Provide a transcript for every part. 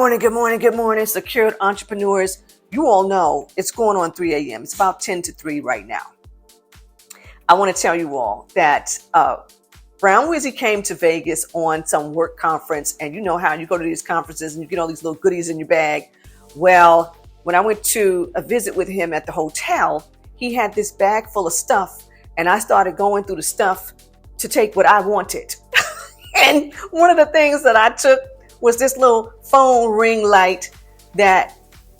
Good morning, secured entrepreneurs. You all know it's going on 3 a.m. It's about 10 to 3 right now. I want to tell you all that Brown Wizzy came to Vegas on some work conference, and you know how you go to these conferences and you get all these little goodies in your bag. Well, when I went to a visit with him at the hotel, he had this bag full of stuff, and I started going through the stuff to take what I wanted. And one of the things that I took was this little phone ring light that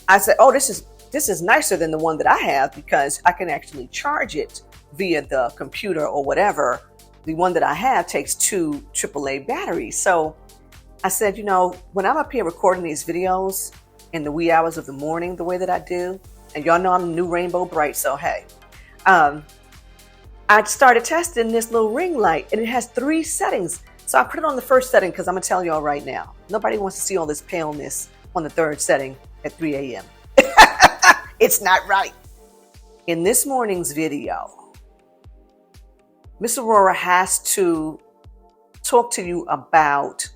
I said, oh, this is nicer than the one that I have because I can actually charge it via the computer or whatever. The one that I have takes 2 AAA batteries. So I said, when I'm up here recording these videos in the wee hours of the morning, the way that I do, and y'all know I'm new rainbow bright, so hey, I started testing this little ring light, and it has 3 settings. So I put it on the first setting because I'm going to tell y'all right now, nobody wants to see all this paleness on the 3rd setting at 3 a.m. It's not right. In this morning's video, Miss Aurora has to talk to you about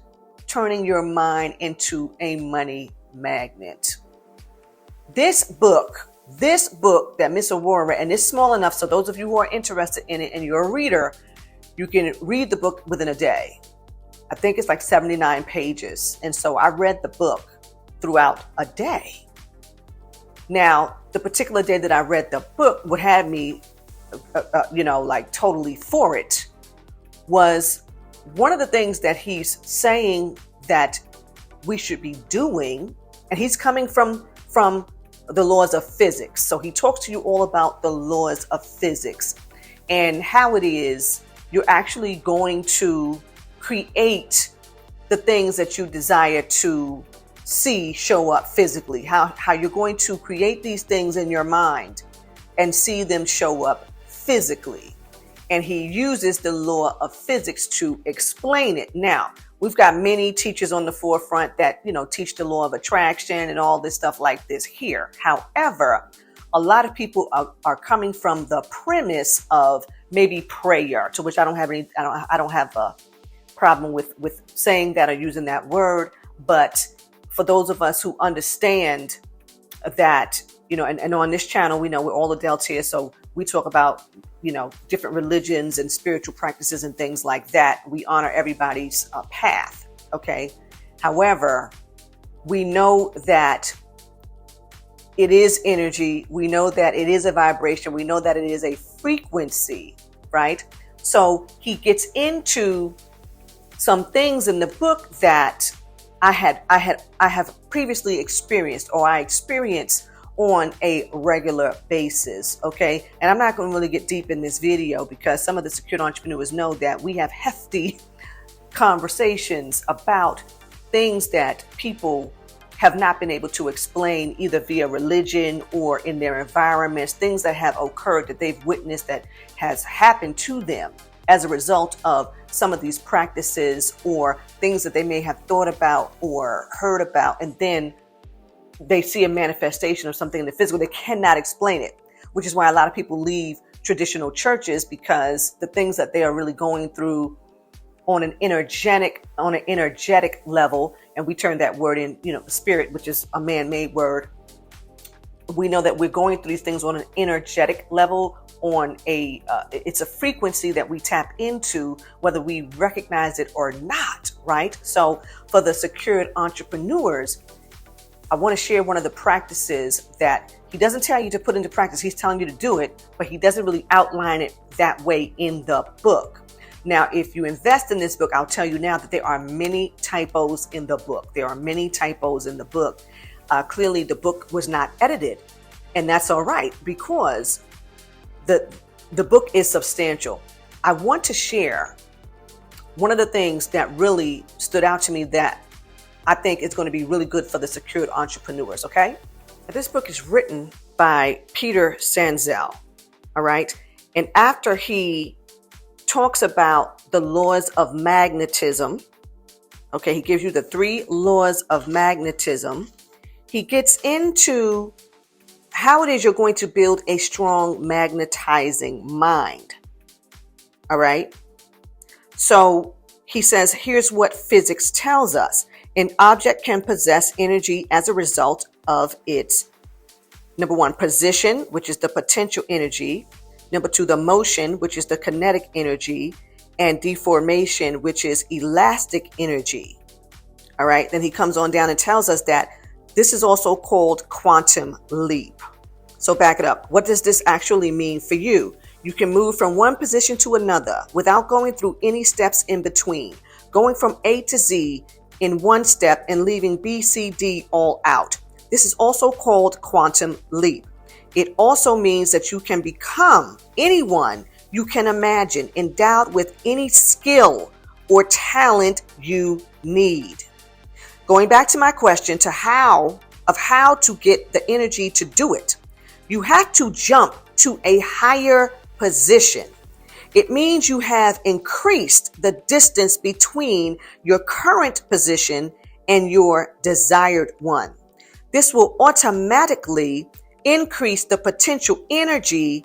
turning your mind into a money magnet. This book that Miss Aurora, and it's small enough so those of you who are interested in it and you're a reader, you can read the book within a day. I think it's like 79 pages. And so I read the book throughout a day. Now, the particular day that I read the book, what had me, like totally for it, was one of the things that he's saying that we should be doing. And he's coming from the laws of physics. So he talks to you all about the laws of physics and how it is you're actually going to create the things that you desire to see show up physically, how you're going to create these things in your mind and see them show up physically. And he uses the law of physics to explain it. Now, we've got many teachers on the forefront that, teach the law of attraction and all this stuff like this here. However, a lot of people are coming from the premise of maybe prayer, to which I don't have a problem with saying that or using that word. But for those of us who understand that, and on this channel, we know we're all adults here. So we talk about, different religions and spiritual practices and things like that. We honor everybody's path. Okay. However, we know that it is energy. We know that it is a vibration. We know that it is a frequency, right? So he gets into some things in the book that I have previously experienced, or I experience on a regular basis. Okay. And I'm not going to really get deep in this video because some of the secured entrepreneurs know that we have hefty conversations about things that people have not been able to explain either via religion or in their environments, things that have occurred that they've witnessed that has happened to them as a result of some of these practices or things that they may have thought about or heard about. And then they see a manifestation of something in the physical. They cannot explain it, which is why a lot of people leave traditional churches, because the things that they are really going through on an energetic level, and we turn that word in, spirit, which is a man-made word. We know that we're going through these things on an energetic level, on it's a frequency that we tap into, whether we recognize it or not, right? So for the secured entrepreneurs, I want to share one of the practices that he doesn't tell you to put into practice. He's telling you to do it, but he doesn't really outline it that way in the book. Now, if you invest in this book, I'll tell you now that there are many typos in the book. Clearly, the book was not edited, and that's all right because the book is substantial. I want to share one of the things that really stood out to me that I think is going to be really good for the secured entrepreneurs, okay? This book is written by Peter Sanzel, all right? And after he talks about the laws of magnetism, okay, he gives you the 3 laws of magnetism. He gets into how it is you're going to build a strong magnetizing mind, all right? So he says, here's what physics tells us. An object can possess energy as a result of its, number one, position, which is the potential energy. Number two, the motion, which is the kinetic energy. And deformation, which is elastic energy. All right. Then he comes on down and tells us that this is also called quantum leap. So back it up. What does this actually mean for you? You can move from one position to another without going through any steps in between, going from A to Z in one step and leaving B, C, D all out. This is also called quantum leap. It also means that you can become anyone you can imagine, endowed with any skill or talent you need. Going back to my question to how to get the energy to do it, you have to jump to a higher position. It means you have increased the distance between your current position and your desired one. This will automatically increase the potential energy,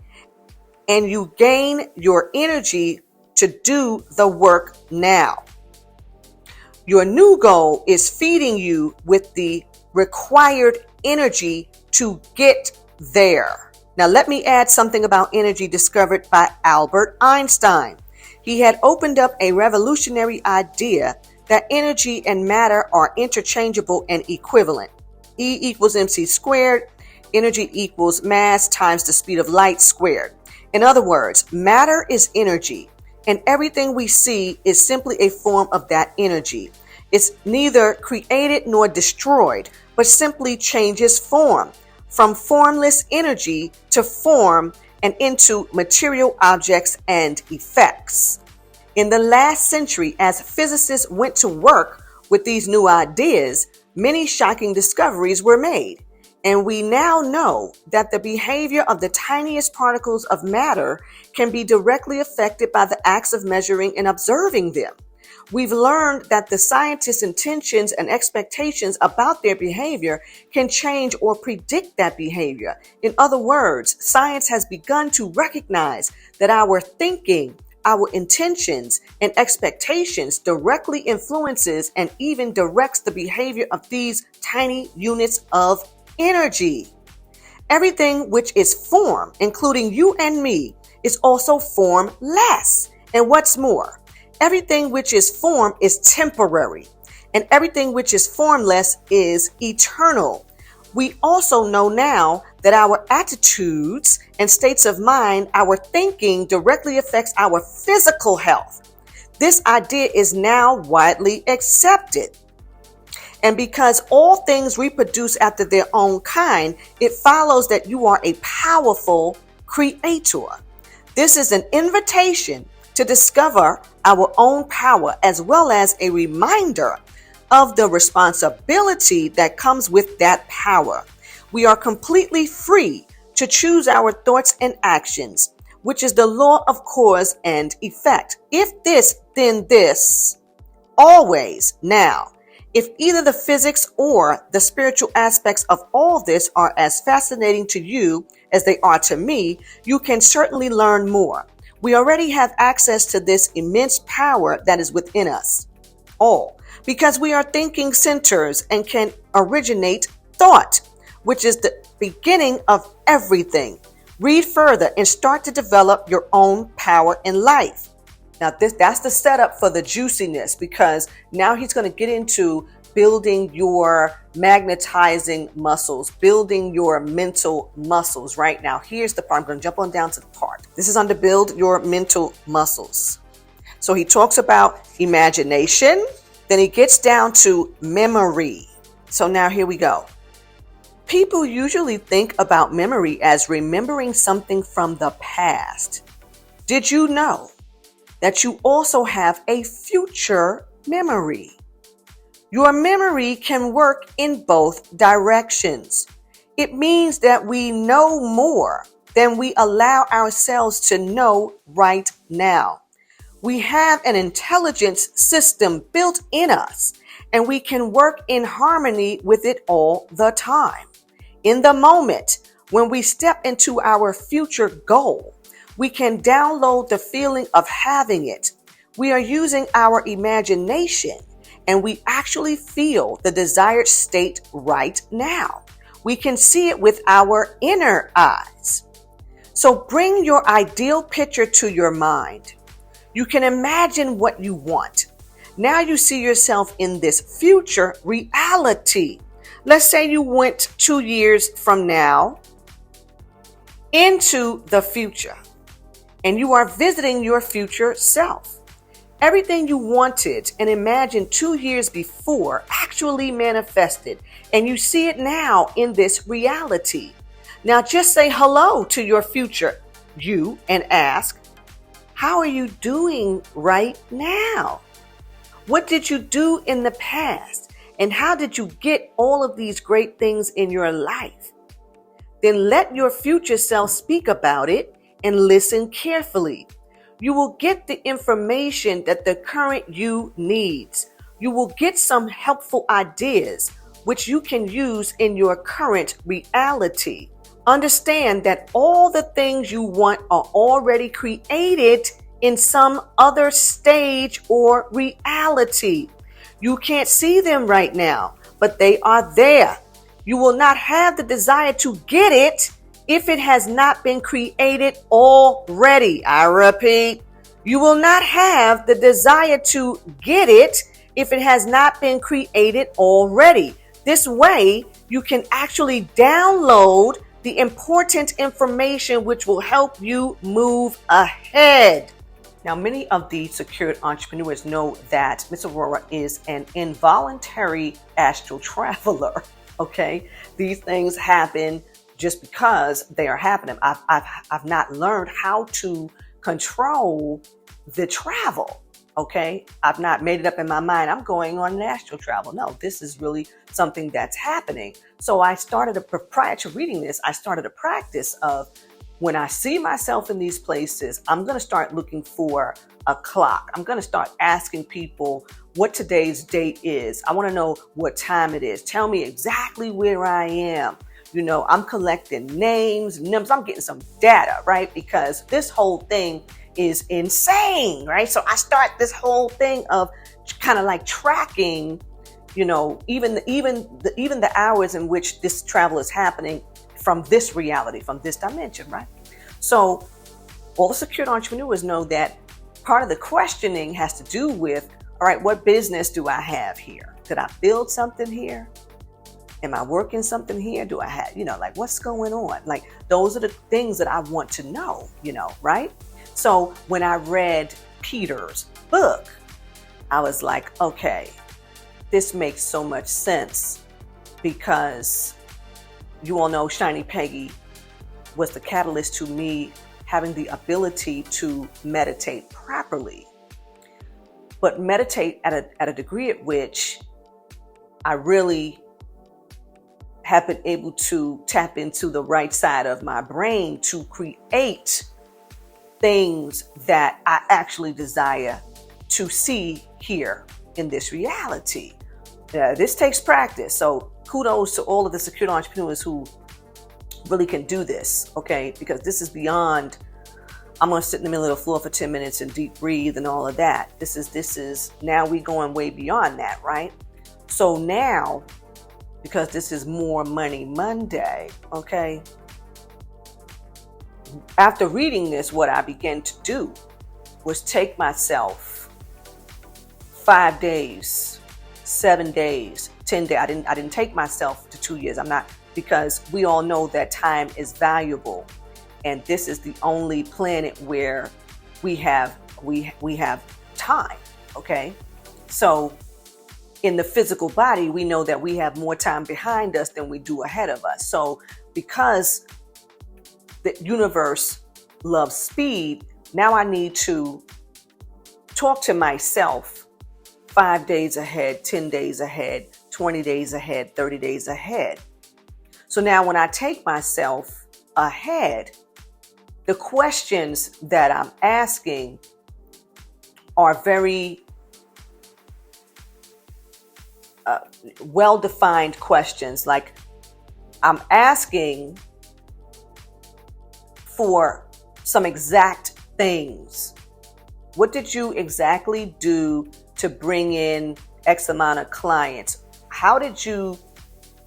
and you gain your energy to do the work now. Your new goal is feeding you with the required energy to get there. Now, let me add something about energy discovered by Albert Einstein. He had opened up a revolutionary idea that energy and matter are interchangeable and equivalent. E equals mc squared. Energy equals mass times the speed of light squared. In other words, matter is energy, and everything we see is simply a form of that energy. It's neither created nor destroyed, but simply changes form from formless energy to form and into material objects and effects. In the last century, as physicists went to work with these new ideas, many shocking discoveries were made. And we now know that the behavior of the tiniest particles of matter can be directly affected by the acts of measuring and observing them. We've learned that the scientists' intentions and expectations about their behavior can change or predict that behavior. In other words, science has begun to recognize that our thinking, our intentions, and expectations directly influences and even directs the behavior of these tiny units of energy. Everything which is form, including you and me, is also formless. And what's more, everything which is form is temporary, and everything which is formless is eternal. We also know now that our attitudes and states of mind, our thinking directly affects our physical health. This idea is now widely accepted. And because all things reproduce after their own kind, it follows that you are a powerful creator. This is an invitation to discover our own power, as well as a reminder of the responsibility that comes with that power. We are completely free to choose our thoughts and actions, which is the law of cause and effect. If this, then this, always now. If either the physics or the spiritual aspects of all this are as fascinating to you as they are to me, you can certainly learn more. We already have access to this immense power that is within us all, because we are thinking centers and can originate thought, which is the beginning of everything. Read further and start to develop your own power in life. Now, that's the setup for the juiciness, because now he's going to get into building your magnetizing muscles, building your mental muscles. Right now, here's the part. I'm going to jump on down to the part. This is under build your mental muscles. So he talks about imagination. Then he gets down to memory. So now here we go. People usually think about memory as remembering something from the past. Did you know that you also have a future memory? Your memory can work in both directions. It means that we know more than we allow ourselves to know right now. We have an intelligence system built in us, and we can work in harmony with it all the time. In the moment, when we step into our future goal, we can download the feeling of having it. We are using our imagination, and we actually feel the desired state right now. We can see it with our inner eyes. So bring your ideal picture to your mind. You can imagine what you want. Now you see yourself in this future reality. Let's say you went 2 years from now into the future, and you are visiting your future self. Everything you wanted and imagined 2 years before actually manifested, and you see it now in this reality. Now just say hello to your future you and ask, how are you doing right now? What did you do in the past? And how did you get all of these great things in your life? Then let your future self speak about it and listen carefully. You will get the information that the current you needs. You will get some helpful ideas which you can use in your current reality. Understand that all the things you want are already created in some other stage or reality. You can't see them right now, but they are there. You will not have the desire to get it if it has not been created already. I repeat, you will not have the desire to get it if it has not been created already. This way, you can actually download the important information which will help you move ahead. Now, many of the secured entrepreneurs know that Miss Aurora is an involuntary astral traveler. Okay, these things happen just because they are happening. I've not learned how to control the travel. Okay, I've not made it up in my mind, I'm going on an astral travel. No, this is really something that's happening. So prior to reading this, I started a practice of, when I see myself in these places, I'm going to start looking for a clock. I'm going to start asking people what today's date is. I want to know what time it is. Tell me exactly where I am. You know, I'm collecting names, numbers. I'm getting some data, right? Because this whole thing is insane, right? So I start this whole thing of kind of like tracking, you know, even the hours in which this travel is happening from this reality, from this dimension, right? So all the secured entrepreneurs know that part of the questioning has to do with, all right, what business do I have here? Did I build something here? Am I working something here? Do I have, you know, like what's going on? Like those are the things that I want to know, you know, right? So when I read Peter's book, I was like, okay, this makes so much sense, because you all know Shiny Peggy was the catalyst to me having the ability to meditate properly, but meditate at a degree at which I really have been able to tap into the right side of my brain to create things that I actually desire to see here in this reality. This takes practice. So kudos to all of the secured entrepreneurs who really can do this, okay? Because this is beyond, I'm going to sit in the middle of the floor for 10 minutes and deep breathe and all of that. This is now we going way beyond that, right? So now, because this is More Money Monday, okay? After reading this, what I began to do was take myself 5 days, 7 days, 10 days. I didn't take myself to 2 years. I'm not, because we all know that time is valuable, and this is the only planet where we have time. Okay, so in the physical body, we know that we have more time behind us than we do ahead of us. So because the universe loves speed, now I need to talk to myself 5 days ahead, 10 days ahead, 20 days ahead, 30 days ahead. So now when I take myself ahead, the questions that I'm asking are very well-defined questions. Like, I'm asking for some exact things. What did you exactly do to bring in X amount of clients. How did you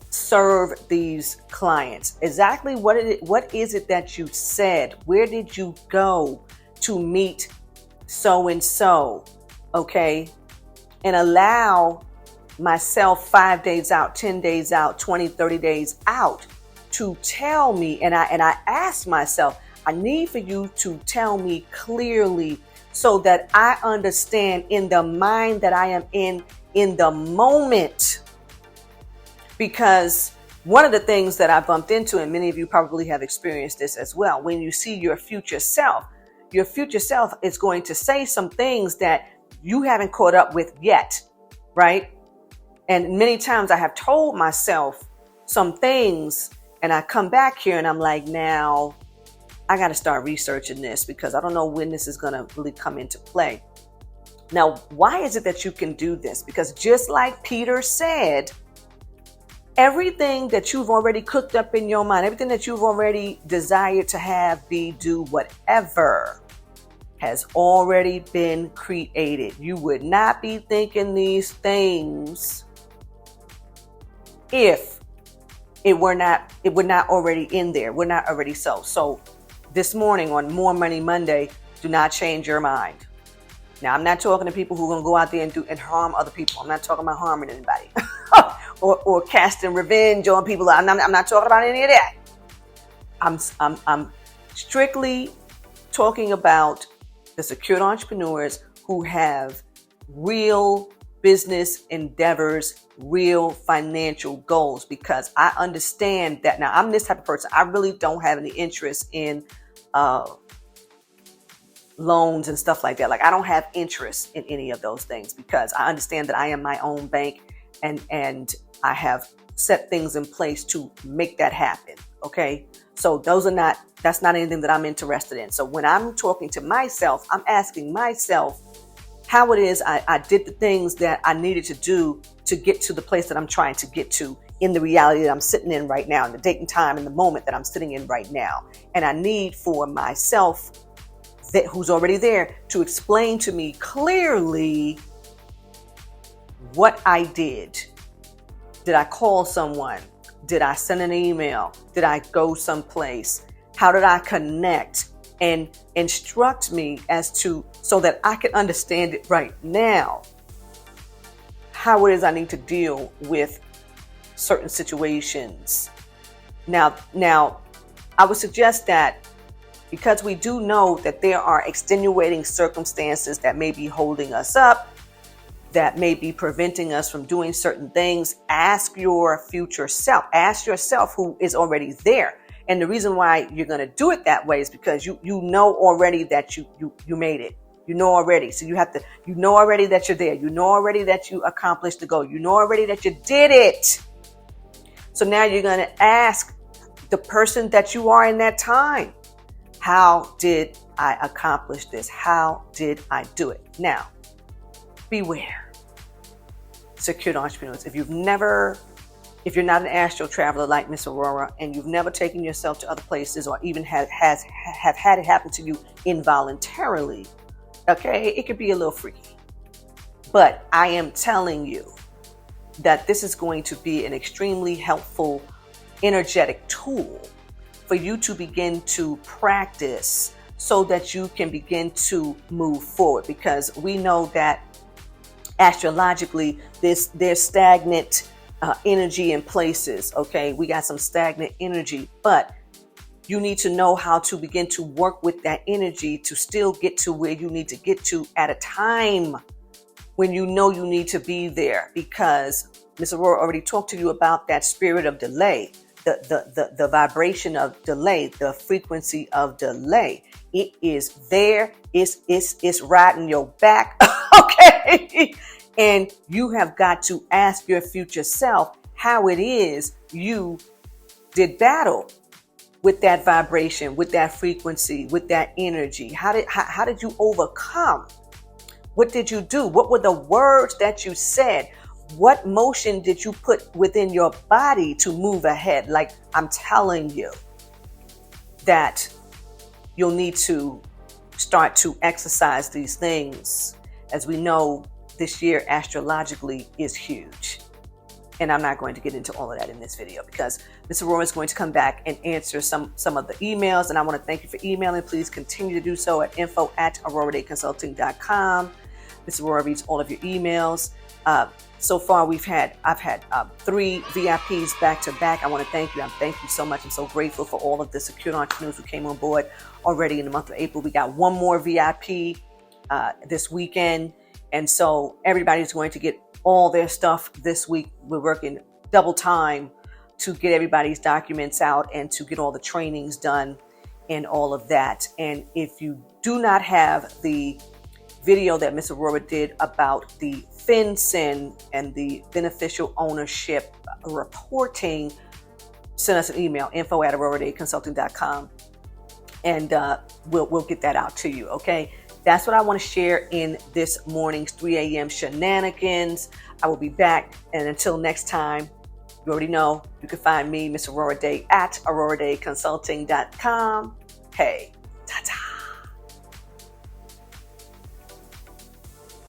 serve these clients? Exactly what is it that you said? Where did you go to meet so and so? Okay. And allow myself 5 days out, 10 days out, 20, 30 days out to tell me. And I ask myself, I need for you to tell me clearly so that I understand in the mind that I am in the moment. Because one of the things that I bumped into, and many of you probably have experienced this as well, when you see your future self is going to say some things that you haven't caught up with yet, right? And many times I have told myself some things and I come back here and I'm like, now I got to start researching this because I don't know when this is going to really come into play. Now, why is it that you can do this? Because just like Peter said, everything that you've already cooked up in your mind, everything that you've already desired to have, be, do, whatever, has already been created. You would not be thinking these things if it were not already in there. We're not already so. So this morning on More Money Monday, do not change your mind. Now, I'm not talking to people who are going to go out there and harm other people. I'm not talking about harming anybody or casting revenge on people. I'm not talking about any of that. I'm strictly talking about the secured entrepreneurs who have real business endeavors, real financial goals, because I understand that. Now, I'm this type of person. I really don't have any interest in loans and stuff like that. Like, I don't have interest in any of those things because I understand that I am my own bank and I have set things in place to make that happen. Okay. So that's not anything that I'm interested in. So when I'm talking to myself, I'm asking myself how it is I did the things that I needed to do to get to the place that I'm trying to get to in the reality that I'm sitting in right now, in the date and time, in the moment that I'm sitting in right now. And I need for myself, who's already there, to explain to me clearly what I did. Did I call someone? Did I send an email? Did I go someplace? How did I connect? And instruct me as to, so that I can understand it right now, how it is I need to deal with certain situations. Now, I would suggest that because we do know that there are extenuating circumstances that may be holding us up, that may be preventing us from doing certain things, ask your future self. Ask yourself who is already there. And the reason why you're going to do it that way is because you know already that you made it. You know already. So you know already that you're there. You know already that you accomplished the goal. You know already that you did it. So now you're going to ask the person that you are in that time, how did I accomplish this? How did I do it? Now, beware, secured entrepreneurs. If you're not an astral traveler like Miss Aurora, and you've never taken yourself to other places, or even have had it happen to you involuntarily, okay, it could be a little freaky. But I am telling you that this is going to be an extremely helpful, energetic tool for you to begin to practice so that you can begin to move forward. Because we know that astrologically, there's stagnant energy in places. Okay, we got some stagnant energy, but you need to know how to begin to work with that energy to still get to where you need to get to at a time when you know you need to be there. Because Ms. Aurora already talked to you about that spirit of delay, the vibration of delay, the frequency of delay. It is there. It's riding your back. Okay. And you have got to ask your future self how it is you did battle with that vibration, with that frequency, with that energy. How did you overcome? What did you do? What were the words that you said? What motion did you put within your body to move ahead? Like, I'm telling you that you'll need to start to exercise these things. As we know, this year astrologically is huge. And I'm not going to get into all of that in this video because Ms. Aurora is going to come back and answer some of the emails. And I want to thank you for emailing. Please continue to do so at info@auroradayconsulting.com. Ms. Aurora reads all of your emails. So far, I've had 3 VIPs back to back. I want to thank you. Thank you so much. I'm so grateful for all of the secured entrepreneurs who came on board already in the month of April. We got 1 more VIP this weekend. And so everybody's going to get all their stuff this week. We're working double time to get everybody's documents out and to get all the trainings done and all of that. And if you do not have the video that Ms. Aurora did about the FinCEN and the beneficial ownership reporting, send us an email, info@auroradayconsulting.com, and we'll get that out to you, okay? That's what I want to share in this morning's 3 a.m. shenanigans. I will be back, and until next time, you already know, you can find me, Miss Aurorah Dey, at auroradayconsulting.com. Hey.